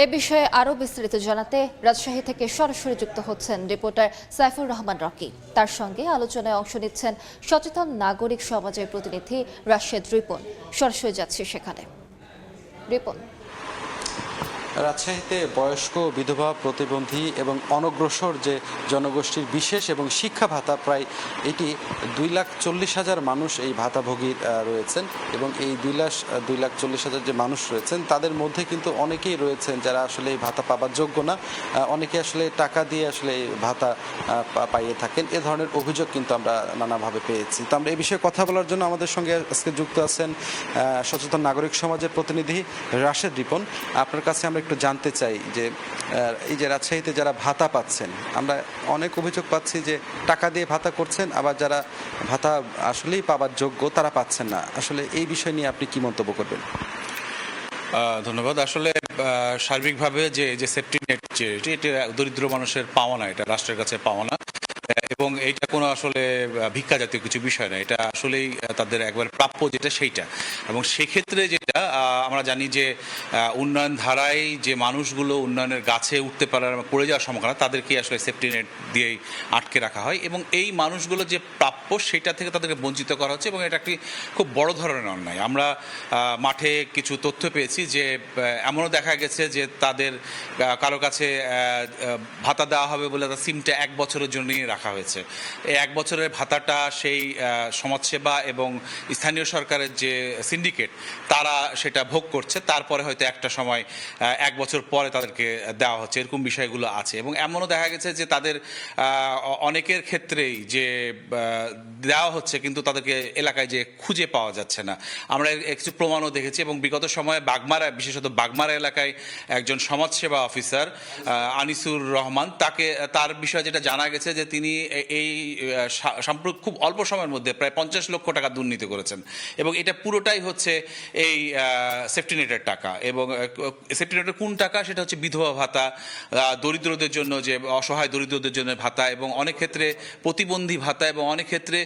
এ বিষয়ে আরও বিস্তারিত জানাতে রাজশাহী থেকে সরাসরি যুক্ত হচ্ছেন রিপোর্টার সাইফুর রহমান রকি। তার সঙ্গে আলোচনায় অংশ নিচ্ছেন সচেতন নাগরিক সমাজের প্রতিনিধি রাশেদ রিপন। সরাসরি যাচ্ছে সেখানে। রিপন, রাজশাহীতে বয়স্ক, বিধবা, প্রতিবন্ধী এবং অনগ্রসর যে জনগোষ্ঠীর বিশেষ এবং শিক্ষা ভাতা প্রায় এটি 2,40,000 মানুষ এই ভাতাভোগী রয়েছেন এবং এই 2,40,000 যে মানুষ রয়েছেন তাদের মধ্যে কিন্তু অনেকেই রয়েছেন যারা আসলে এই ভাতা পাবার যোগ্য না। অনেকে আসলে টাকা দিয়ে আসলে এই ভাতা পাইয়ে থাকেন। এ ধরনের অভিযোগ কিন্তু আমরা নানাভাবে পেয়েছি। তো আমরা এই বিষয়ে কথা বলার জন্য আমাদের সঙ্গে আজকে যুক্ত আছেন সচেতন নাগরিক সমাজের প্রতিনিধি রাশেদ রিপন। আপনার কাছে আমরা একটু জানতে চাই যে এই যে রাজশাহীতে যারা ভাতা পাচ্ছেন, আমরা অনেক অভিযোগ পাচ্ছি যে টাকা দিয়ে ভাতা করছেন, আবার যারা ভাতা আসলেই পাবার যোগ্য তারা পাচ্ছেন না। আসলে এই বিষয় নিয়ে আপনি কি মন্তব্য করবেন? ধন্যবাদ। আসলে সার্বিকভাবে যে সেফটি নেট এটা দরিদ্র মানুষের পাওয়া না, এটা রাষ্ট্রের কাছে পাওয়া না এবং এইটা কোনো আসলে ভিক্ষা জাতীয় কিছু বিষয় না। এটা আসলেই তাদের একবার প্রাপ্য যেটা সেইটা। এবং সেক্ষেত্রে যেটা আমরা জানি যে উন্নয়ন ধারায় যে মানুষগুলো উন্নয়নের গাছে উঠতে পড়ে যাওয়ার সম্ভাবনা, তাদেরকে আসলে সেফটি নেট দিয়েই আটকে রাখা হয় এবং এই মানুষগুলো যে প্রাপ্য সেটা থেকে তাদেরকে বঞ্চিত করা হচ্ছে এবং এটা একটি খুব বড় ধরনের অন্যায়। আমরা মাঠে কিছু তথ্য পেয়েছি যে এমনও দেখা গেছে যে তাদের কারো কাছে ভাতা দেওয়া হবে বলে তার সিমটা 1 বছরের জন্যই রাখা হয়েছে। এই 1 বছরের ভাতাটা সেই সমাজসেবা এবং স্থানীয় সরকারের যে সিন্ডিকেট তারা সেটা ভোগ করছে, তারপরে হয়তো একটা সময় 1 বছর পরে তাদেরকে দেওয়া হচ্ছে, এরকম বিষয়গুলো আছে। এবং এমনও দেখা গেছে যে তাদের অনেকের ক্ষেত্রেই যে দেওয়া হচ্ছে কিন্তু তাদেরকে এলাকায় যে খুঁজে পাওয়া যাচ্ছে না। আমরা কিছু প্রমাণও দেখেছি এবং বিগত সময়ে বাগমারা, বিশেষত বাগমারা এলাকায় একজন সমাজসেবা অফিসার আনিসুর রহমান, তার বিষয়ে যেটা জানা গেছে যে তিনি এই সাম্প্রতিক খুব অল্প সময়ের মধ্যে প্রায় 50 লক্ষ টাকা দুর্নীতি করেছেন এবং এটা পুরোটাই হচ্ছে এই সেফটি নেটের টাকা। এবং সেফটি নেটের কোন টাকা? সেটা হচ্ছে বিধবা ভাতা, দরিদ্রদের জন্য যে অসহায় দরিদ্রদের জন্য ভাতা এবং অনেক ক্ষেত্রে প্রতিবন্ধী ভাতা এবং অনেক ক্ষেত্রে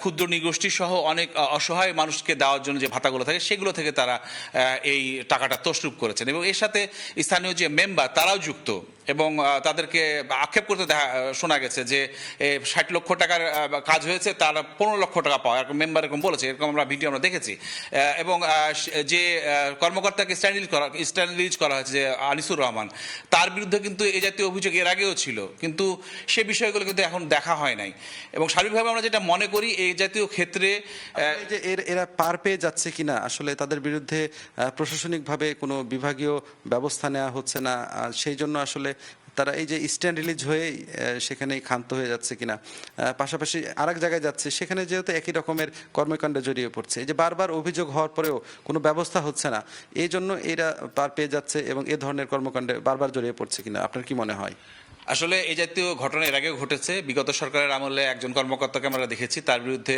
ক্ষুদ্র নিগোষ্ঠী সহ অনেক অসহায় মানুষকে দেওয়ার জন্য যে ভাতাগুলো থাকে সেগুলো থেকে তারা এই টাকাটা তসরুপ করেছেন। এবং এর সাথে স্থানীয় যে মেম্বার তারাও যুক্ত এবং তাদেরকে আক্ষেপ করতে শোনা গেছে যে 60 লক্ষ টাকার কাজ হয়েছে, তারা 15 লক্ষ টাকা পাওয়া মেম্বার এরকম বলেছে, এরকম আমরা ভিডিও আমরা দেখেছি। এবং যে কর্মকর্তাকে স্ট্যান্ড রিলিজ করা হয়েছে যে আনিসুর রহমান, তার বিরুদ্ধে কিন্তু এই জাতীয় অভিযোগ এর আগেও ছিল, কিন্তু সে বিষয়গুলো কিন্তু এখন দেখা হয় নাই। এবং সার্বিকভাবে আমরা যেটা মনে করি এই জাতীয় ক্ষেত্রে যে এরা পার পেয়ে যাচ্ছে কিনা, আসলে তাদের বিরুদ্ধে প্রশাসনিকভাবে কোনো বিভাগীয় ব্যবস্থা নেওয়া হচ্ছে না, সেই জন্য আসলে তারা এই যে স্ট্যান্ড রিলিজ হয়ে সেখানেই ক্ষান্ত হয়ে যাচ্ছে কিনা। পাশাপাশি আরেক জায়গায় যাচ্ছে, সেখানে যেহেতু একই রকমের কর্মকাণ্ডে জড়িয়ে পড়ছে, এই যে বারবার অভিযোগ হওয়ার পরেও কোনো ব্যবস্থা হচ্ছে না, এই জন্য এরা পার পেয়ে যাচ্ছে এবং এ ধরনের কর্মকাণ্ডে বারবার জড়িয়ে পড়ছে কিনা আপনার কি মনে হয়? আসলে এই জাতীয় ঘটনা এর আগেও ঘটেছে। বিগত সরকারের আমলে একজন কর্মকর্তাকে আমরা দেখেছি, তার বিরুদ্ধে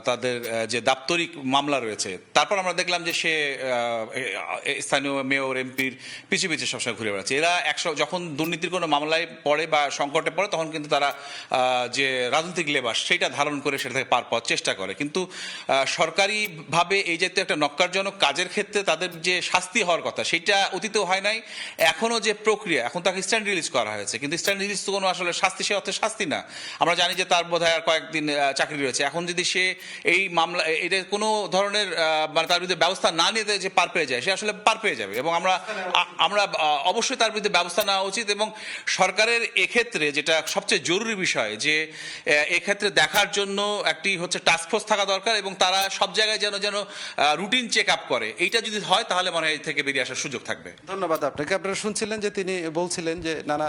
তাদের যে দাপ্তরিক মামলা রয়েছে, তারপর আমরা দেখলাম যে সে স্থানীয় মেয়র এমপির পিছু পিছু সবসময় ঘুরে বেড়াচ্ছে। এরা যখন দুর্নীতির কোনো মামলায় পড়ে বা সংকটে পড়ে তখন কিন্তু তারা যে রাজনৈতিক লেবাস সেইটা ধারণ করে সেটা থেকে পার পাওয়ার চেষ্টা করে। কিন্তু সরকারিভাবে এই জাতীয় একটা নক্কারজনক কাজের ক্ষেত্রে তাদের যে শাস্তি হওয়ার কথা সেইটা অতীতেও হয় নাই। এখনও যে প্রক্রিয়া, এখন তাকে স্ট্যান্ড রিলিজ করা হয়েছে, কিন্তু স্ট্যান্ড রিলিজ তো কোনো আসলে শাস্তি সে অর্থে শাস্তি না। আমরা জানি যে তার বোধহয় আর কয়েকদিন চাকরি রয়েছে। এখন যদি সে এই মামলা এটা কোনো ধরনের মানে তার বিরুদ্ধে ব্যবস্থা না নিতে যে পার পেয়ে যায়, সে আসলে পার পেয়ে যাবে এবং আমরা অবশ্যই তার বিরুদ্ধে ব্যবস্থা নেওয়া উচিত। এবং সরকারের এক্ষেত্রে যেটা সবচেয়ে জরুরি বিষয় যে এক্ষেত্রে দেখার জন্য একটি হচ্ছে টাস্কফোর্স থাকা দরকার এবং তারা সব জায়গায় যেন রুটিন চেক আপ করে। এইটা যদি হয় তাহলে মনে হয় থেকে বেরিয়ে আসার সুযোগ থাকবে। ধন্যবাদ আপনাকে। আপনারা শুনছিলেন যে তিনি বলছিলেন যে নানা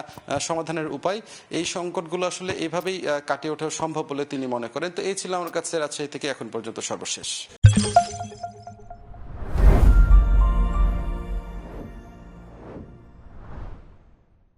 সমাধানের উপায়, এই সংকটগুলো আসলে এইভাবেই কাটিয়ে ওঠা সম্ভব বলে তিনি মনে করেন। তো এই ছিল আমার কাছে রাজশাহী থেকে এখন পর্যন্ত সর্বশেষ।